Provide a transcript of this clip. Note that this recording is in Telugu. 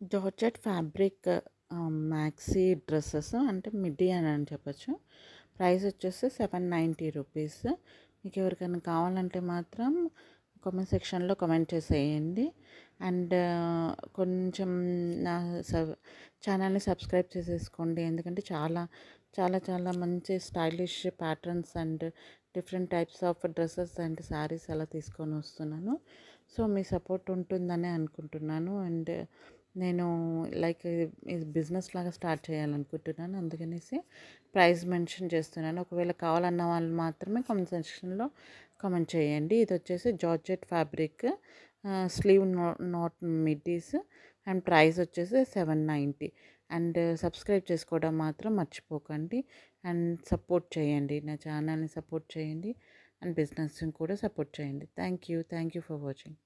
జార్జెట్ ఫ్యాబ్రిక్ మ్యాక్సీ డ్రెసెస్ అంటే మిడ్డీ అని చెప్పొచ్చు. ప్రైస్ వచ్చేసి 790 రూపీస్. మీకు ఎవరికైనా కావాలంటే మాత్రం కామెంట్ సెక్షన్లో కామెంట్ చేసేయండి. అండ్ కొంచెం నా ఛానల్ని సబ్స్క్రైబ్ చేసేసుకోండి. ఎందుకంటే చాలా చాలా చాలా మంచి stylish patterns and different types of dresses and saris అలా తీసుకొని వస్తున్నాను. సో మీ సపోర్ట్ ఉంటుందని అనుకుంటున్నాను. అండ్ నేను లైక్ ఇది బిజినెస్ లాగా స్టార్ట్ చేయాలనుకుంటున్నాను. అందుకనేసి ప్రైస్ మెన్షన్ చేస్తున్నాను. ఒకవేళ కావాలన్న వాళ్ళు మాత్రమే కామెంట్ సెక్షన్లో కామెంట్ చేయండి. ఇది వచ్చేసి georgette fabric sleeve knot middies and price వచ్చేసి 790. అండ్ సబ్స్క్రైబ్ చేసుకోవడం మాత్రం మర్చిపోకండి. అండ్ సపోర్ట్ చేయండి, నా ఛానల్ని సపోర్ట్ చేయండి. అండ్ బిజినెస్ని కూడా సపోర్ట్ చేయండి. Thank you for watching.